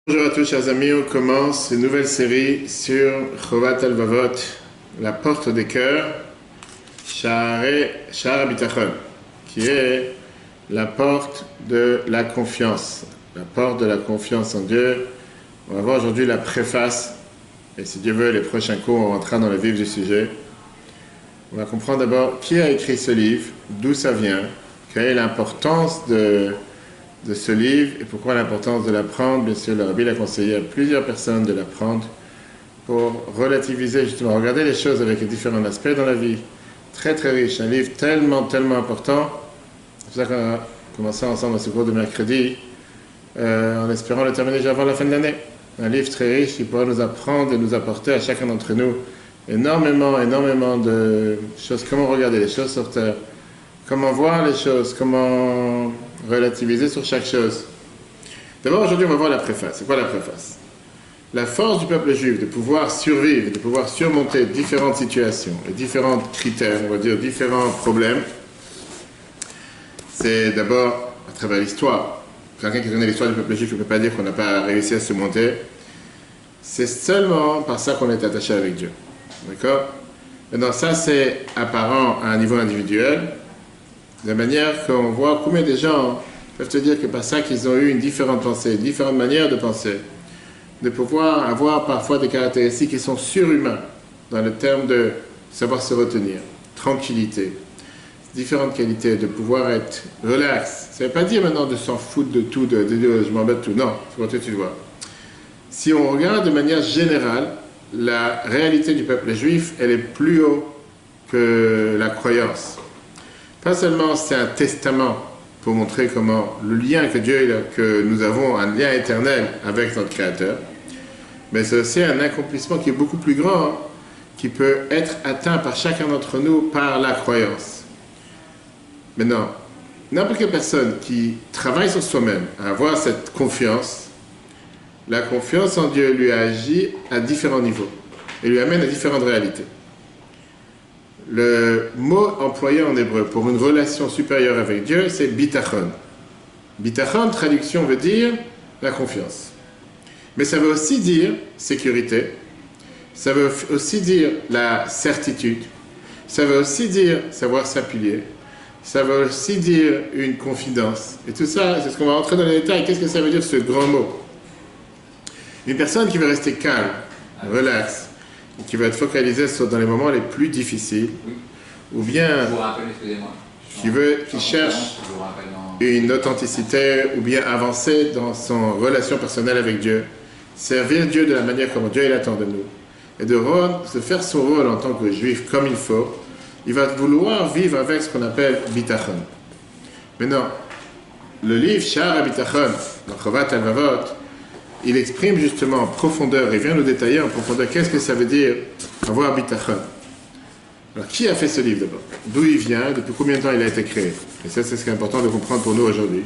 Bonjour à tous chers amis, on commence une nouvelle série sur Chovat Alvavot, la porte des cœurs, Sha'ar HaBitachon, qui est la porte de la confiance, en Dieu. On va voir aujourd'hui la préface, et si Dieu veut, les prochains cours, on rentrera dans le vif du sujet. On va comprendre d'abord qui a écrit ce livre, d'où ça vient, quelle est l'importance de ce livre et pourquoi l'importance de l'apprendre. Bien sûr, le Rabbi l'a conseillé à plusieurs personnes de l'apprendre pour relativiser, justement, regarder les choses avec les différents aspects dans la vie. Très très riche, un livre tellement important. C'est pour ça qu'on a commencé ensemble à ce cours de mercredi, en espérant le terminer déjà avant la fin de l'année. Un livre très riche qui pourra nous apprendre et nous apporter à chacun d'entre nous énormément de choses, comment regarder les choses sur terre, comment voir les choses, comment relativiser sur chaque chose. D'abord, aujourd'hui, on va voir la préface. C'est quoi la préface? La force du peuple juif de pouvoir survivre, de pouvoir surmonter différentes situations et différents critères, on va dire différents problèmes, c'est d'abord à travers l'histoire. Quelqu'un qui connaît l'histoire du peuple juif ne peut pas dire qu'on n'a pas réussi à se surmonter. C'est seulement par ça qu'on est attaché avec Dieu. D'accord? Maintenant, ça, c'est apparent à un niveau individuel, de manière qu'on voit combien de gens peuvent te dire que par ça qu'ils ont eu une différente pensée, une différente manière de penser, de pouvoir avoir parfois des caractéristiques qui sont surhumaines dans le terme de savoir se retenir, tranquillité, différentes qualités, de pouvoir être relax. Ça ne veut pas dire maintenant de s'en foutre de tout, de dire je m'embête de tout, non, c'est quand tu le vois. Si on regarde de manière générale, la réalité du peuple juif, elle est plus haut que la croyance. Pas seulement c'est un testament pour montrer comment le lien que nous avons, un lien éternel avec notre Créateur, mais c'est aussi un accomplissement qui est beaucoup plus grand, qui peut être atteint par chacun d'entre nous par la croyance. Maintenant, n'importe quelle personne qui travaille sur soi-même à avoir cette confiance, la confiance en Dieu lui agit à différents niveaux et lui amène à différentes réalités. Le mot employé en hébreu pour une relation supérieure avec Dieu, c'est bitachon. Bitachon, traduction, veut dire la confiance. Mais ça veut aussi dire sécurité, ça veut aussi dire la certitude, ça veut aussi dire savoir s'appuyer, ça veut aussi dire une confidence. Et tout ça, c'est ce qu'on va rentrer dans les détails. Qu'est-ce que ça veut dire ce grand mot? Une personne qui veut rester calme, relax, qui va être focalisé dans les moments les plus difficiles, ou bien qui cherche une authenticité, ou bien avancer dans son relation personnelle avec Dieu, servir Dieu de la manière comme Dieu il attend de nous, et de faire son rôle en tant que juif comme il faut, il va vouloir vivre avec ce qu'on appelle bitachon. Maintenant, le livre Sha'ar HaBitachon, dans Chovat Alvavot, il exprime justement en profondeur, et vient nous détailler en profondeur qu'est-ce que ça veut dire avoir bitachon. Alors, qui a fait ce livre d'abord? D'où il vient? Depuis combien de temps il a été créé? Et ça, c'est ce qui est important de comprendre pour nous aujourd'hui.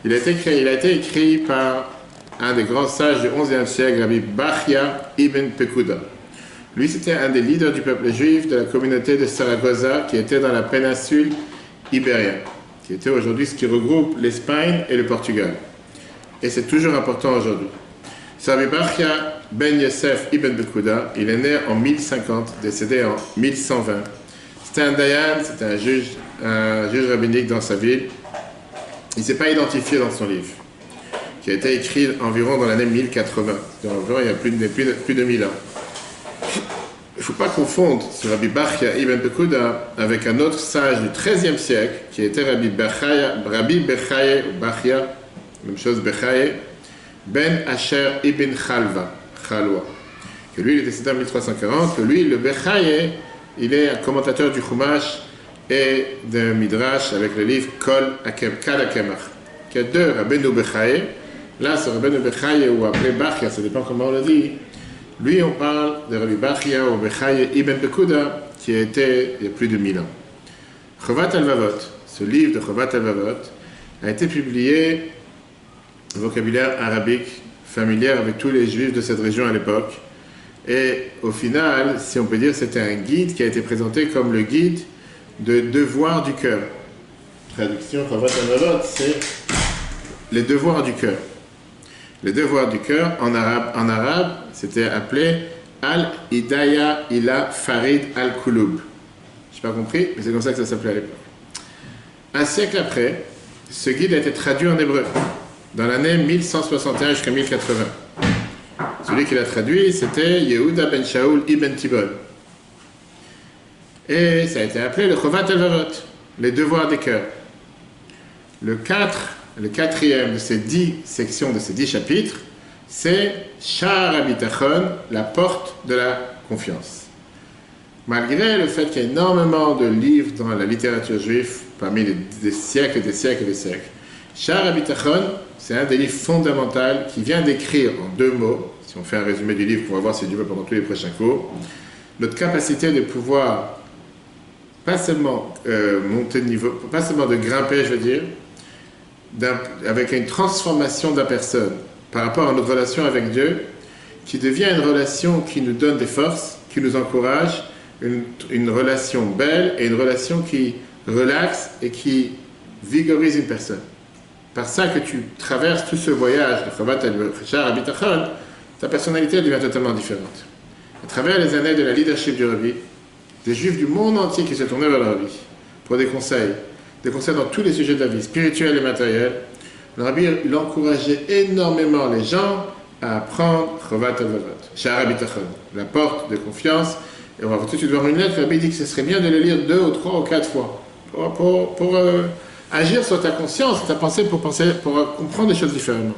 Il a été écrit par un des grands sages du XIe siècle, Rabbi Bachya ibn Pekuda. Lui, c'était un des leaders du peuple juif de la communauté de Saragossa, qui était dans la péninsule ibérienne, qui était aujourd'hui ce qui regroupe l'Espagne et le Portugal. Et c'est toujours important aujourd'hui. Rabbi Bachya ben Yosef ibn Pekuda, il est né en 1050, décédé en 1120. C'était un dayan, c'était un juge rabbinique dans sa ville. Il ne s'est pas identifié dans son livre, qui a été écrit environ dans l'année 1080. Environ, il y a plus de 1000 ans. Il ne faut pas confondre ce Rabbi Bachya ibn Pekuda avec un autre sage du XIIIe siècle, qui était Rabbi Bechaye ou Bachya, même chose, Bechaye, Ben Asher ibn Chalwa, que lui, il est décédé en 1340, que lui, le Bechaye, il est un commentateur du Chumash et de Midrash avec le livre Kol Akemach, qui a deux Rabbeinu Bechaye. Là, ce Rabbeinu Bechaye, ou appelé Bachya, ça dépend comment on le dit. Lui, on parle de Rabbi Bachya ou Bechaye ibn Pekuda, qui a été il y a plus de 1000 ans. Chovat Alvavot, ce livre de Chovat Alvavot, a été publié vocabulaire arabique, familier avec tous les juifs de cette région à l'époque. Et au final, si on peut dire, c'était un guide qui a été présenté comme le guide de devoirs du cœur. Traduction, Chovat Alvavot, c'est les devoirs du cœur. les devoirs du cœur, en arabe c'était appelé Al-Hidaya ila Farid al-Kulub. Je n'ai pas compris, mais c'est comme ça que ça s'appelait à l'époque. Un siècle après, ce guide a été traduit en hébreu, dans l'année 1161 jusqu'à 1080. Celui qui l'a traduit, c'était Yehuda ben Shaul ibn Tibon. Et ça a été appelé le Chovat el-Vavot, les devoirs des cœurs. Le quatrième de ces 10 sections, de ces 10 chapitres, c'est Sha'ar HaBitachon, la porte de la confiance. Malgré le fait qu'il y a énormément de livres dans la littérature juive, parmi des siècles et des siècles et des siècles, Sha'ar HaBitachon, c'est un des livres fondamentaux qui vient décrire en 2 mots, si on fait un résumé du livre, on va voir si Dieu veut pendant tous les prochains cours, notre capacité de pouvoir, pas seulement monter de niveau, pas seulement de grimper, je veux dire, avec une transformation de la personne par rapport à notre relation avec Dieu, qui devient une relation qui nous donne des forces, qui nous encourage, une relation belle et une relation qui relaxe et qui vigorise une personne. Par ça que tu traverses tout ce voyage de Chovat el-Sha'ar HaBitachon, ta personnalité devient totalement différente. À travers les années de la leadership du Rabbi, des Juifs du monde entier qui se tournaient vers le Rabbi pour des conseils dans tous les sujets de la vie, spirituels et matériels, le Rabbi il encourageait énormément les gens à apprendre Chovat el-Vavot, Sha'ar HaBitachon, la porte de confiance. Et on va tout de suite voir une lettre, le Rabbi dit que ce serait bien de le lire 2 ou 3 ou 4 fois pour agir sur ta conscience, ta pensée, pour comprendre les choses différemment.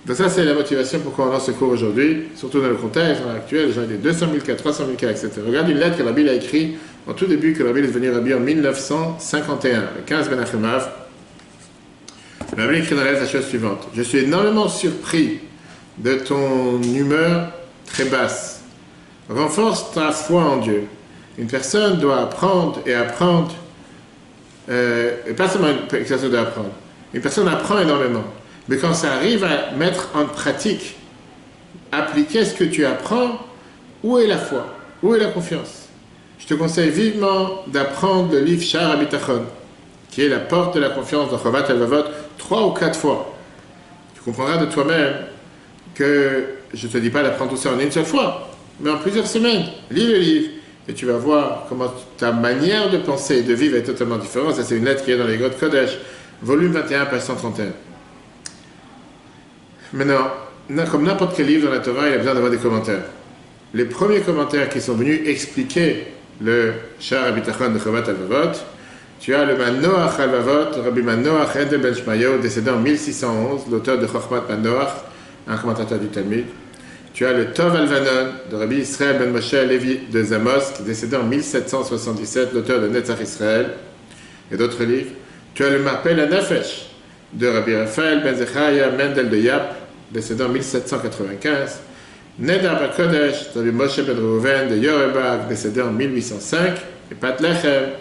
Donc ça, c'est la motivation pourquoi on lance ce cours aujourd'hui, surtout dans le contexte actuel, les gens ont des 200 000 cas, 300 000 cas, etc. Regarde une lettre que le Rabbi a écrite en tout début, que le Rabbi est devenu Rabbi en 1951, le 15 Menachem Av. Le Rabbi écrit dans la lettre la chose suivante: je suis énormément surpris de ton humeur très basse. Renforce ta foi en Dieu. Une personne doit apprendre et apprendre, et pas seulement une personne doit apprendre. Une personne apprend énormément. Mais quand ça arrive à mettre en pratique, appliquer ce que tu apprends, où est la foi? Où est la confiance? Je te conseille vivement d'apprendre le livre Sha'ar HaBitachon, qui est la porte de la confiance dans Chovat el-Vavot, 3 ou 4 fois. Tu comprendras de toi-même que je ne te dis pas d'apprendre tout ça en une seule fois, mais en plusieurs semaines. Lis le livre et tu vas voir comment ta manière de penser et de vivre est totalement différente. Ça, c'est une lettre qui est dans les Grottes Kodesh, volume 21, page 131. Maintenant, comme n'importe quel livre dans la Torah, il a besoin d'avoir des commentaires. Les premiers commentaires qui sont venus expliquer le Sha'ar HaBitachon de Chovat el-Vavot, tu as le Manoach al-Vavot, Rabbi Manoach Endel ben Shmayahu, décédé en 1611, l'auteur de Chochmat Manoach, un commentateur du Talmud. Tu as le Tov al-Vanon de Rabbi Israël ben Moshe Levi de Zamos, qui est décédé en 1777, l'auteur de Netzach Israël, et d'autres livres. Tu as le Marpel HaNefesh de Rabbi Raphaël ben Zechariah Mendel de Yap, décédé en 1795. Nedar HaKodesh de Rabbi Moshe ben Reuven de Yorebach, décédé en 1805. Et Pat Lechem,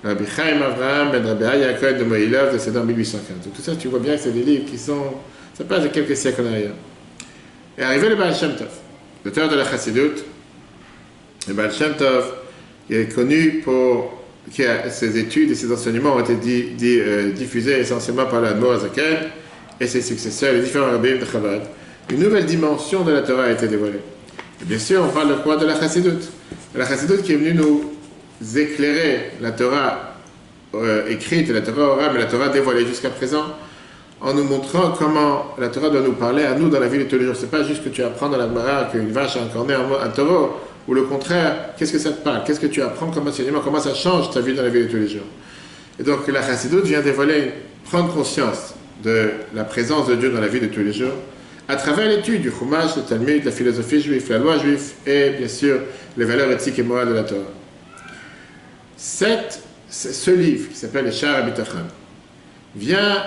Rabbi Chaim Avraham ben Rabbi Aya Cohen de Moïlov, décédé en 1815. Donc tout ça, tu vois bien que c'est des livres qui sont, ça passe de quelques siècles en arrière. Et arrivé le Baal Shem Tov, l'auteur de la Chassidut. Le Baal Shem Tov, il est connu pour ses études et ses enseignements ont été diffusés essentiellement par l'Admor HaZaken et ses successeurs, les différents rabbins de Chabad. Une nouvelle dimension de la Torah a été dévoilée. Et bien sûr, on parle de quoi? De la Chassidut. La Chassidut qui est venue nous éclairer la Torah écrite et la Torah orale, mais la Torah dévoilée jusqu'à présent, en nous montrant comment la Torah doit nous parler à nous dans la vie de tous les jours. C'est pas juste que tu apprends dans la Gemara qu'une vache a incarné un taureau, ou le contraire, qu'est-ce que ça te parle? Qu'est-ce que tu apprends comme enseignement? Comment ça change ta vie dans la vie de tous les jours? Et donc la Chassidut vient dévoiler, prendre conscience de la présence de Dieu dans la vie de tous les jours, à travers l'étude du Chumash, le Talmud, la philosophie juive, la loi juive, et bien sûr les valeurs éthiques et morales de la Torah. Ce livre, qui s'appelle le Sha'ar HaBitachon, vient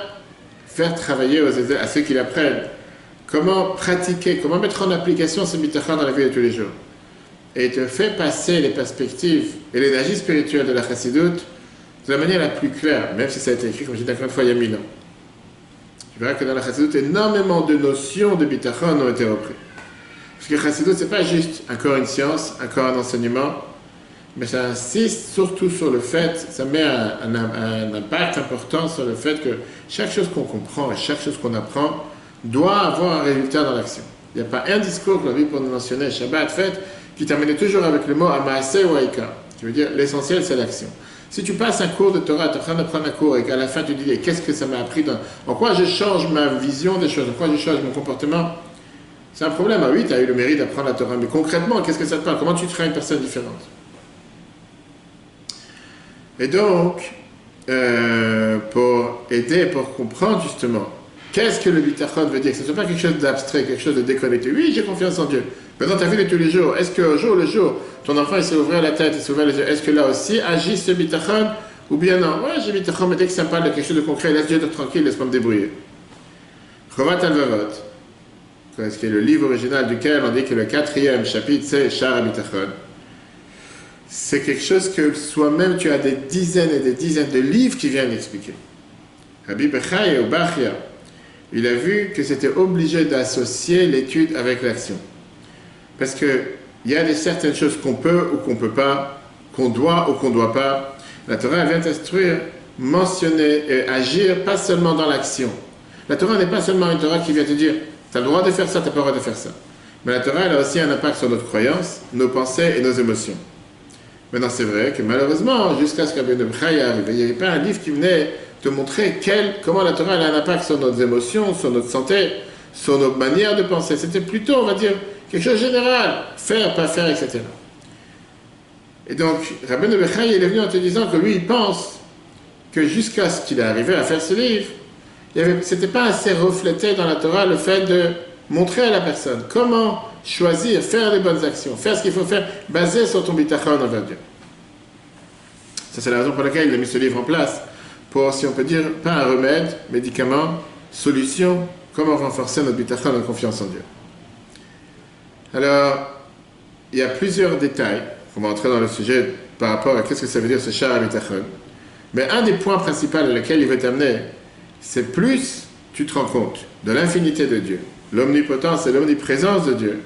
faire travailler à ceux qui l'apprennent comment pratiquer, comment mettre en application ce bitachon dans la vie de tous les jours. Et te fait passer les perspectives et l'énergie spirituelle de la Chassidut de la manière la plus claire, même si ça a été écrit, comme je dis encore une fois, il y a 1000 ans. Tu verras que dans la Chassidut, énormément de notions de bitachon ont été reprises. Parce que Chassidut, ce n'est pas juste encore une science, encore un enseignement, mais ça insiste surtout sur le fait, ça met un impact important sur le fait que chaque chose qu'on comprend et chaque chose qu'on apprend doit avoir un résultat dans l'action. Il n'y a pas un discours que la Bible pour nous mentionner, Shabbat, fête, qui terminait toujours avec le mot Amaaseh ou Aïka, qui veut dire l'essentiel c'est l'action. Si tu passes un cours de Torah, tu es en train d'apprendre un cours et qu'à la fin tu dis qu'est-ce que ça m'a appris, en quoi je change ma vision des choses, en quoi je change mon comportement, c'est un problème. Ah oui, tu as eu le mérite d'apprendre la Torah, mais concrètement, qu'est-ce que ça te parle? Comment tu seras une personne différente? Et donc, pour aider, pour comprendre justement, qu'est-ce que le bitachon veut dire? Que ce ne soit pas quelque chose d'abstrait, quelque chose de déconnecté. Oui, j'ai confiance en Dieu. Mais dans ta vie de tous les jours, est-ce qu'au jour le jour, ton enfant il s'est ouvert la tête, il s'est ouvert les yeux, est-ce que là aussi agit ce bitachon? Ou bien non? Ouais, j'ai bitachon, mais dès que ça me parle de quelque chose de concret, laisse Dieu être tranquille, laisse-moi me débrouiller. Chovat al-Vavot, qui est le livre original duquel on dit que le 4e chapitre c'est Shar HaBitachon. C'est quelque chose que soi-même tu as des dizaines et des dizaines de livres qui viennent l'expliquer. Rabbi Bechai ou Bachia, il a vu que c'était obligé d'associer l'étude avec l'action. Parce qu'il y a certaines choses qu'on peut ou qu'on ne peut pas, qu'on doit ou qu'on ne doit pas. La Torah vient t'instruire, mentionner et agir pas seulement dans l'action. La Torah n'est pas seulement une Torah qui vient te dire tu as le droit de faire ça, tu n'as pas le droit de faire ça. Mais la Torah elle a aussi un impact sur notre croyance, nos pensées et nos émotions. Maintenant, c'est vrai que malheureusement, jusqu'à ce qu'Abin Bechai arrive, il n'y avait pas un livre qui venait te montrer comment la Torah a un impact sur nos émotions, sur notre santé, sur nos manières de penser. C'était plutôt, on va dire, quelque chose de général, faire, pas faire, etc. Et donc, Rabbi Bechai, il est venu en te disant que lui, il pense que jusqu'à ce qu'il est arrivé à faire ce livre, c'était pas assez reflété dans la Torah le fait de montrer à la personne comment choisir, faire les bonnes actions, faire ce qu'il faut faire, basé sur ton bitachon envers Dieu. Ça, c'est la raison pour laquelle il a mis ce livre en place, pour, si on peut dire, pas un remède, médicament, solution, comment renforcer notre bitachon, notre confiance en Dieu. Alors, il y a plusieurs détails, on va entrer dans le sujet par rapport à qu'est-ce que ça veut dire ce Shar HaBitachon. Mais un des points principaux à lesquels il veut t'amener, c'est plus tu te rends compte de l'infinité de Dieu, l'omnipotence et l'omniprésence de Dieu,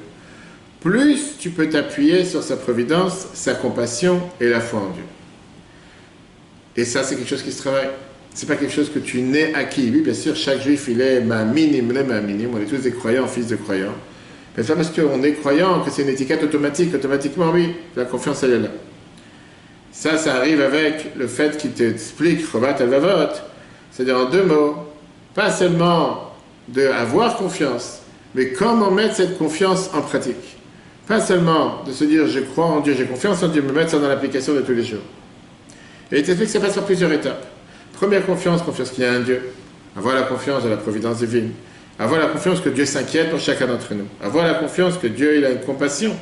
plus tu peux t'appuyer sur sa providence, sa compassion et la foi en Dieu. Et ça, c'est quelque chose qui se travaille. C'est pas quelque chose que tu nais acquis. Oui, bien sûr, chaque juif, il est ma'aminim, on est tous des croyants, fils de croyants. Mais c'est pas parce qu'on est croyant que c'est une étiquette automatique. Automatiquement, oui, la confiance, elle est là. Ça arrive avec le fait qu'il t'explique, Chovat al-Vavot, c'est-à-dire en deux mots, pas seulement d'avoir confiance, mais comment mettre cette confiance en pratique. Pas seulement de se dire je crois en Dieu, j'ai confiance en Dieu, mais mettre ça dans l'application de tous les jours. Et il t'explique que ça passe par plusieurs étapes. Première confiance qu'il y a un Dieu. Avoir la confiance de la providence divine. Avoir la confiance que Dieu s'inquiète pour chacun d'entre nous. Avoir la confiance que Dieu il a une compassion.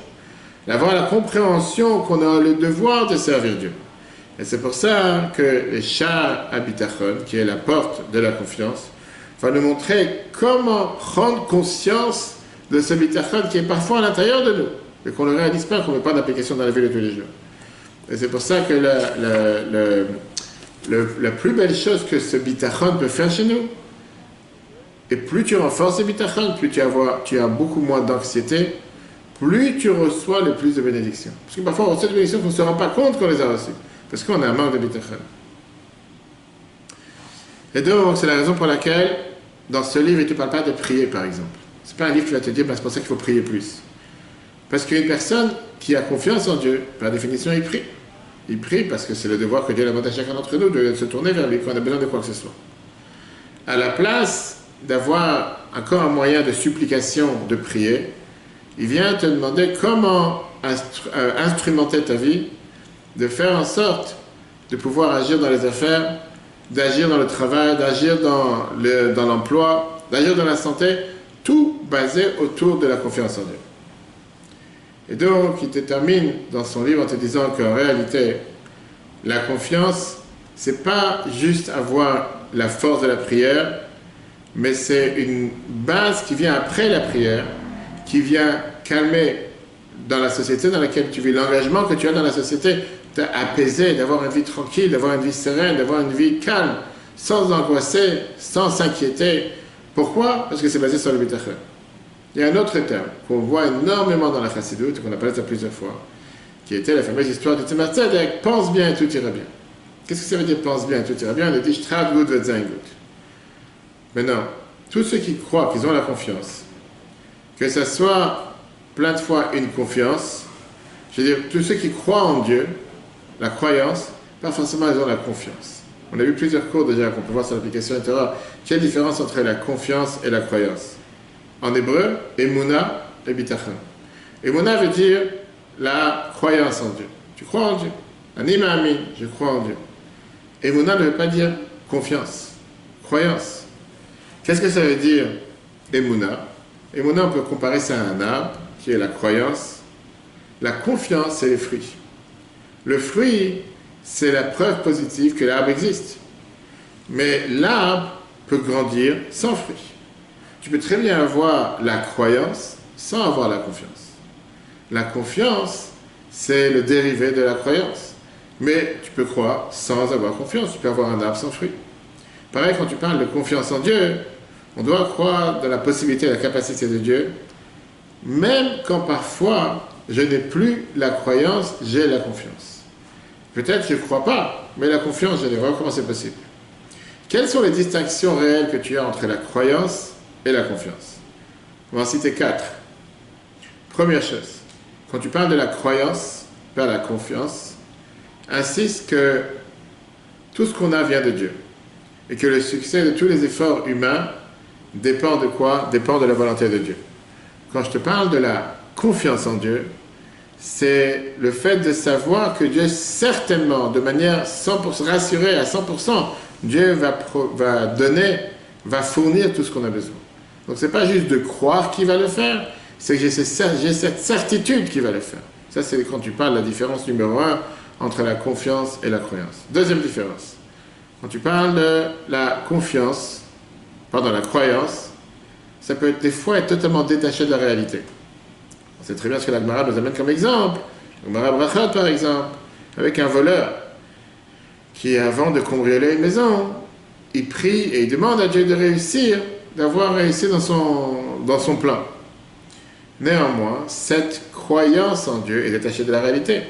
Avoir la compréhension qu'on a le devoir de servir Dieu. Et c'est pour ça que les Shar HaBitachon, qui est la porte de la confiance, va nous montrer comment prendre conscience de ce bitachon qui est parfois à l'intérieur de nous, et qu'on ne le réalise pas, qu'on ne met pas d'application dans la vie de tous les jours. Et c'est pour ça que la plus belle chose que ce bitachon peut faire chez nous, et plus tu renforces ce bitachon, plus tu as beaucoup moins d'anxiété, plus tu reçois le plus de bénédictions. Parce que parfois on reçoit des bénédictions qu'on ne se rend pas compte qu'on les a reçues, parce qu'on a un manque de bitachon. Et donc, c'est la raison pour laquelle, dans ce livre, il ne te parle pas de prier, par exemple. Ce n'est pas un livre qui va te dire, c'est pour ça qu'il faut prier plus. Parce qu'une personne qui a confiance en Dieu, par définition, il prie. Il prie parce que c'est le devoir que Dieu demande à chacun d'entre nous de se tourner vers lui quand on a besoin de quoi que ce soit. À la place d'avoir encore un moyen de supplication, de prier, il vient te demander comment instrumenter ta vie, de faire en sorte de pouvoir agir dans les affaires, d'agir dans le travail, d'agir dans l'emploi, d'agir dans la santé, tout basé autour de la confiance en Dieu. Et donc, il te termine dans son livre en te disant qu'en réalité, la confiance, c'est pas juste avoir la force de la prière, mais c'est une base qui vient après la prière, qui vient calmer dans la société dans laquelle tu vis, l'engagement que tu as dans la société, d'apaiser, d'avoir une vie tranquille, d'avoir une vie sereine, d'avoir une vie calme, sans angoisser, sans s'inquiéter. Pourquoi? Parce que c'est basé sur le bitachon. Il y a un autre terme qu'on voit énormément dans la Chassidoute, qu'on a parlé de ça plusieurs fois, qui était la fameuse histoire de Tzemach Tzedek, pense bien et tout ira bien. Qu'est-ce que ça veut dire pense bien et tout ira bien? On dit Shtrad gut vet zayin gut. Mais non, tous ceux qui croient qu'ils ont la confiance, que ce soit plein de fois une confiance, je veux dire, tous ceux qui croient en Dieu, la croyance, pas forcément ils ont la confiance. On a vu plusieurs cours déjà qu'on peut voir sur l'application etc. Quelle différence entre la confiance et la croyance? En hébreu, Emouna et Bitachon. Emouna veut dire la croyance en Dieu. Tu crois en Dieu. Anima Amin, je crois en Dieu. Emouna ne veut pas dire confiance, croyance. Qu'est-ce que ça veut dire Emouna? Emouna, on peut comparer ça à un arbre, qui est la croyance. La confiance, c'est les fruits. Le fruit, c'est la preuve positive que l'arbre existe. Mais l'arbre peut grandir sans fruit. Tu peux très bien avoir la croyance sans avoir la confiance. La confiance, c'est le dérivé de la croyance. Mais tu peux croire sans avoir confiance. Tu peux avoir un arbre sans fruit. Pareil, quand tu parles de confiance en Dieu, on doit croire dans la possibilité et la capacité de Dieu, même quand parfois je n'ai plus la croyance, j'ai la confiance. Peut-être je ne crois pas, mais la confiance, je l'ai. Voilà comment c'est possible. Quelles sont les distinctions réelles que tu as entre la croyance et la confiance? On va en citer 4. Première chose, quand tu parles de la croyance, pas la confiance, insiste que tout ce qu'on a vient de Dieu et que le succès de tous les efforts humains dépend de quoi? Dépend de la volonté de Dieu. Quand je te parle de la confiance en Dieu, c'est le fait de savoir que Dieu, certainement, de manière 100% rassurée à 100%, Dieu va donner, va fournir tout ce qu'on a besoin. Donc ce n'est pas juste de croire qu'il va le faire, c'est que j'ai cette certitude qu'il va le faire. Ça, c'est quand tu parles de la différence numéro 1 entre la confiance et la croyance. Deuxième différence, quand tu parles de la confiance, la croyance, ça peut des fois être totalement détaché de la réalité. On sait très bien ce que la Gemara nous amène comme exemple. La Gemara Brachot, par exemple, avec un voleur qui, avant de cambrioler une maison, il prie et il demande à Dieu de réussir, d'avoir réussi dans son plan. Néanmoins, cette croyance en Dieu est détachée de la réalité.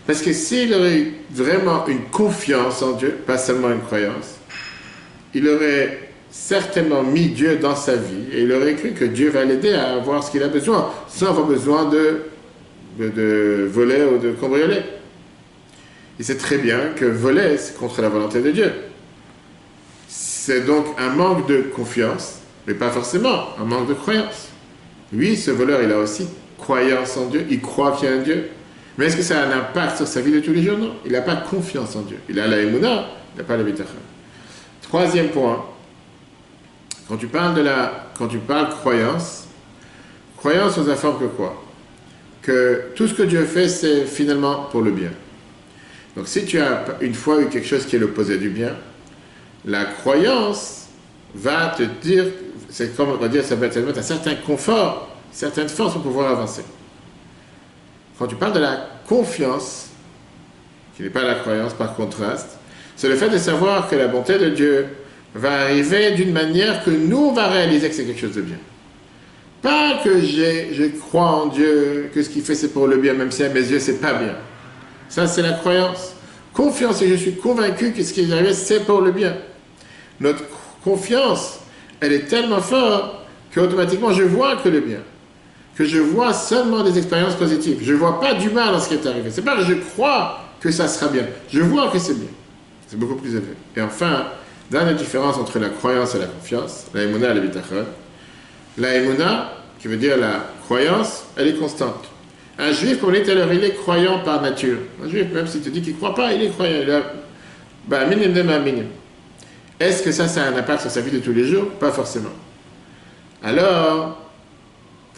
Parce que s'il aurait eu vraiment une confiance en Dieu, pas seulement une croyance, il aurait certainement mis Dieu dans sa vie et il aurait cru que Dieu va l'aider à avoir ce qu'il a besoin, sans avoir besoin de voler ou de cambrioler. Il sait très bien que voler, c'est contre la volonté de Dieu. C'est donc un manque de confiance, mais pas forcément un manque de croyance. Oui, ce voleur, il a aussi croyance en Dieu, il croit qu'il y a un Dieu. Mais est-ce que ça a un impact sur sa vie de tous les jours? Non. Il n'a pas confiance en Dieu. Il a la Emouna, il n'a pas le Bitachon. Troisième point, quand tu parles croyance, croyance nous informe que quoi? Que tout ce que Dieu fait, c'est finalement pour le bien. Donc si tu as une fois eu quelque chose qui est l'opposé du bien, la croyance va te dire, c'est comme on va dire, ça va te mettre un certain confort, certaines forces pour pouvoir avancer. Quand tu parles de la confiance, qui n'est pas la croyance par contraste, c'est le fait de savoir que la bonté de Dieu va arriver d'une manière que nous, on va réaliser que c'est quelque chose de bien. Pas que je crois en Dieu, que ce qu'il fait c'est pour le bien, même si à mes yeux c'est pas bien. Ça c'est la croyance. Confiance, et je suis convaincu que ce qui est arrivé c'est pour le bien. Notre confiance, elle est tellement forte qu'automatiquement je vois que le bien. Que je vois seulement des expériences positives. Je ne vois pas du mal dans ce qui est arrivé. C'est pas que je crois que ça sera bien. Je vois que c'est bien. C'est beaucoup plus élevé. Et enfin, dernière différence entre la croyance et la confiance, la Emouna et la Bitachon. La Emouna, qui veut dire la croyance, elle est constante. Un juif, comme on dit tout à l'heure, il est croyant par nature. Un juif, même s'il te dit qu'il ne croit pas, il est croyant. Il a minimum. Est-ce que ça a un impact sur sa vie de tous les jours? Pas forcément. Alors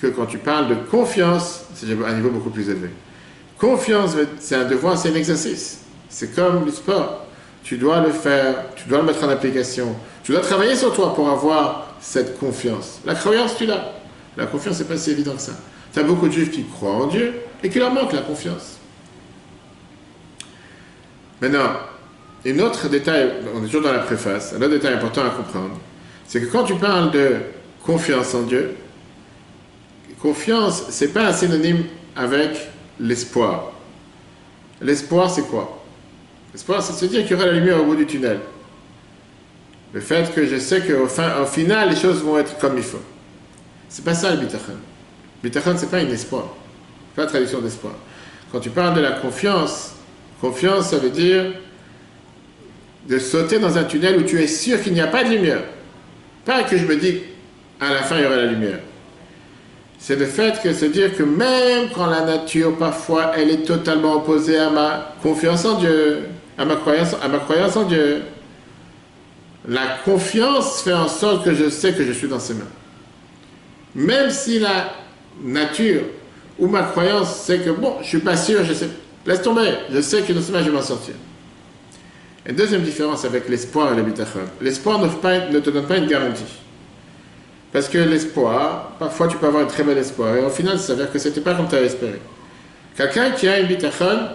que quand tu parles de confiance, c'est à un niveau beaucoup plus élevé. Confiance, c'est un devoir, c'est un exercice. C'est comme le sport. Tu dois le faire, tu dois le mettre en application. Tu dois travailler sur toi pour avoir cette confiance. La croyance, tu l'as. La confiance, c'est pas si évident que ça. Tu as beaucoup de juifs qui croient en Dieu et qui leur manque la confiance. Maintenant, un autre détail, on est toujours dans la préface, un autre détail important à comprendre, c'est que quand tu parles de confiance en Dieu, confiance, c'est pas un synonyme avec l'espoir. L'espoir, c'est quoi? L'espoir, c'est de se dire qu'il y aura la lumière au bout du tunnel. Le fait que je sais qu'au final, les choses vont être comme il faut. C'est pas ça le bitachon. Le bitachon, c'est pas un espoir. C'est pas la traduction d'espoir. Quand tu parles de la confiance, confiance, ça veut dire de sauter dans un tunnel où tu es sûr qu'il n'y a pas de lumière. Pas que je me dis à la fin il y aura la lumière. C'est le fait que se dire que même quand la nature parfois elle est totalement opposée à ma confiance en Dieu, à ma croyance en Dieu, la confiance fait en sorte que je sais que je suis dans ses mains. Même si la nature ou ma croyance c'est que bon, je suis pas sûr, je sais, laisse tomber, je sais que dans ses mains je vais m'en sortir. Et deuxième différence avec l'espoir et le bitachon. L'espoir ne te donne pas une garantie. Parce que l'espoir, parfois tu peux avoir un très bel espoir, et au final, ça s'avère que ce n'était pas comme tu avais espéré. Quelqu'un qui a une bitachon,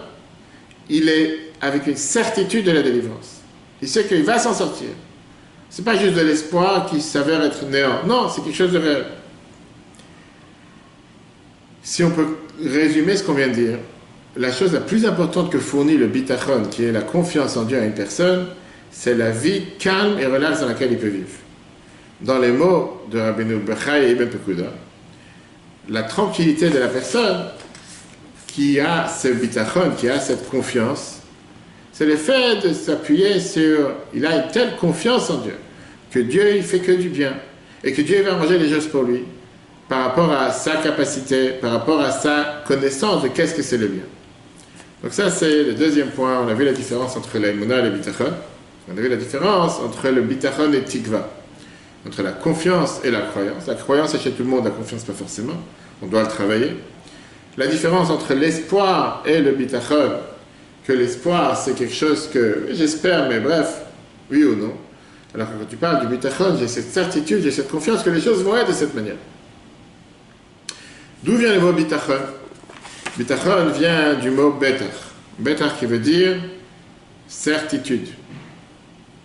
il est avec une certitude de la délivrance. Il sait qu'il va s'en sortir. Ce n'est pas juste de l'espoir qui s'avère être néant. Non, c'est quelque chose de réel. Si on peut résumer ce qu'on vient de dire, la chose la plus importante que fournit le bitachon, qui est la confiance en Dieu à une personne, c'est la vie calme et relaxe dans laquelle il peut vivre. Dans les mots de Rabbeinu Bechai et Ibn Pekuda, la tranquillité de la personne qui a ce bitachon, qui a cette confiance, c'est le fait de s'appuyer sur, il a une telle confiance en Dieu, que Dieu il fait que du bien, et que Dieu va arranger les choses pour lui, par rapport à sa capacité, par rapport à sa connaissance de qu'est-ce que c'est le bien. Donc ça, c'est le deuxième point. On a vu la différence entre l'aïmouna et le bitachon. On a vu la différence entre le bitachon et tikva. Entre la confiance et la croyance. La croyance est chez tout le monde, la confiance pas forcément. On doit le travailler. La différence entre l'espoir et le bitachon, que l'espoir, c'est quelque chose que j'espère, mais bref, oui ou non. Alors que quand tu parles du bitachon, j'ai cette certitude, j'ai cette confiance que les choses vont être de cette manière. D'où vient le mot bitachon? Bitachon vient du mot betach. Betach qui veut dire certitude,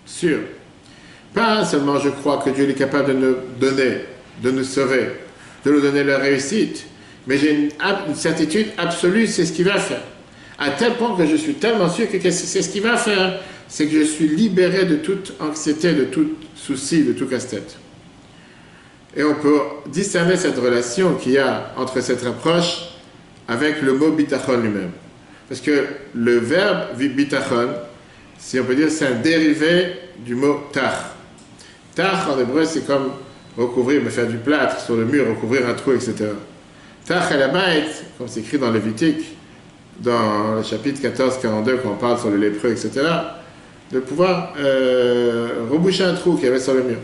sûr. Pas seulement je crois que Dieu est capable de nous donner, de nous sauver, de nous donner la réussite, mais j'ai une certitude absolue, c'est ce qu'il va faire. À tel point que je suis tellement sûr que c'est ce qu'il va faire, c'est que je suis libéré de toute anxiété, de tout souci, de tout casse-tête. Et on peut discerner cette relation qu'il y a entre cette approche avec le mot bitachon lui-même. Parce que le verbe bitachon, si on peut dire, c'est un dérivé du mot tach. Tach en hébreu, c'est comme recouvrir, me faire du plâtre sur le mur, recouvrir un trou, etc. Tach el habayit, comme c'est écrit dans Lévitique, dans le chapitre 14-42, quand on parle sur le lépreux, etc., de pouvoir reboucher un trou qu'il y avait sur le mur.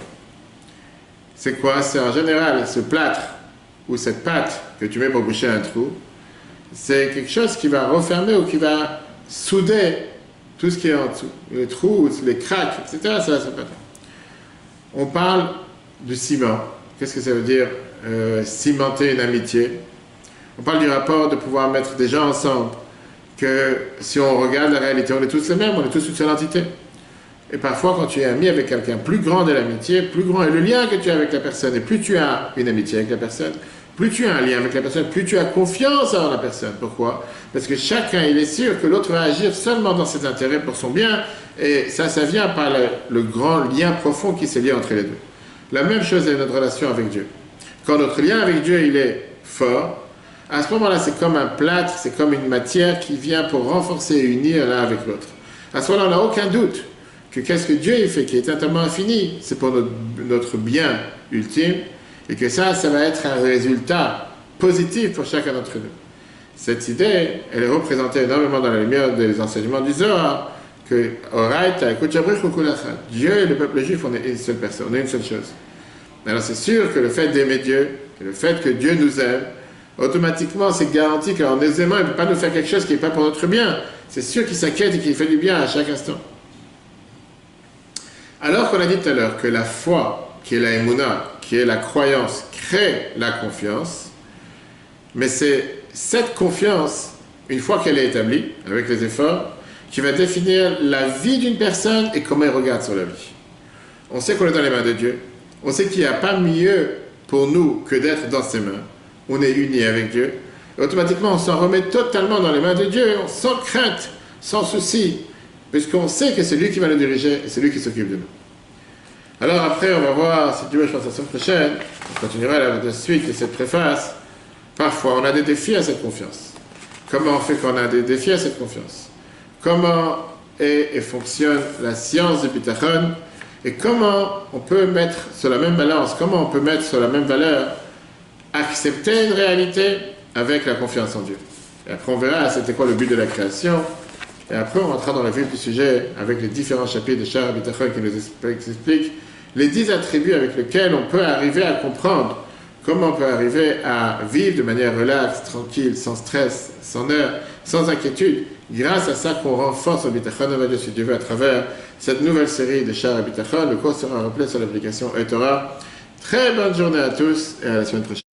C'est quoi? C'est en général ce plâtre ou cette pâte que tu mets pour boucher un trou, c'est quelque chose qui va refermer ou qui va souder tout ce qui est en dessous. Les trous, les craques, etc. Ça pas. On parle du ciment. Qu'est-ce que ça veut dire cimenter une amitié? On parle du rapport de pouvoir mettre des gens ensemble. Que si on regarde la réalité, on est tous les mêmes, on est tous une seule entité. Et parfois, quand tu es ami avec quelqu'un, plus grand est l'amitié, plus grand est le lien que tu as avec la personne. Et plus tu as une amitié avec la personne, plus tu as un lien avec la personne, plus tu as confiance en la personne. Pourquoi? Parce que chacun, il est sûr que l'autre va agir seulement dans ses intérêts pour son bien. Et ça vient par le grand lien profond qui se lie entre les deux. La même chose est notre relation avec Dieu. Quand notre lien avec Dieu, il est fort, à ce moment-là, c'est comme un plâtre, c'est comme une matière qui vient pour renforcer et unir l'un avec l'autre. À ce moment-là, on n'a aucun doute que qu'est-ce que Dieu fait, qui est totalement infini, c'est pour notre bien ultime, et que ça va être un résultat positif pour chacun d'entre nous. Cette idée, elle est représentée énormément dans la lumière des enseignements du Zohar, que Dieu et le peuple juif, on est une seule personne, on est une seule chose. Alors c'est sûr que le fait d'aimer Dieu, et le fait que Dieu nous aime, automatiquement c'est garanti qu'en nous aimant, il ne peut pas nous faire quelque chose qui n'est pas pour notre bien. C'est sûr qu'il s'inquiète et qu'il fait du bien à chaque instant. Alors qu'on a dit tout à l'heure que la foi, qui est la émouna, qui est la croyance, crée la confiance, mais c'est cette confiance, une fois qu'elle est établie, avec les efforts, qui va définir la vie d'une personne et comment elle regarde sur la vie. On sait qu'on est dans les mains de Dieu, on sait qu'il n'y a pas mieux pour nous que d'être dans ses mains. On est unis avec Dieu, et automatiquement on s'en remet totalement dans les mains de Dieu, sans crainte, sans souci, puisqu'on sait que c'est lui qui va nous diriger et c'est lui qui s'occupe de nous. Alors après, on va voir, si Dieu veut, je pense la semaine prochaine, on continuera la suite de cette préface. Parfois, on a des défis à cette confiance. Comment on fait qu'on a des défis à cette confiance? Comment est et fonctionne la science du bitachon? Et comment on peut mettre sur la même balance, comment on peut mettre sur la même valeur, accepter une réalité avec la confiance en Dieu. Et après, on verra c'était quoi le but de la création. Et après, on rentrera dans le vif du sujet avec les différents chapitres de Sha'ar HaBitachon qui nous expliquent les 10 attributs avec lesquels on peut arriver à comprendre comment on peut arriver à vivre de manière relaxe, tranquille, sans stress, sans heurts, sans inquiétude. Grâce à ça qu'on renforce le bitachon, on va dire si Dieu veut, à travers cette nouvelle série de Sha'ar HaBitachon. Le cours sera repris sur l'application eTorah. Très bonne journée à tous et à la semaine prochaine.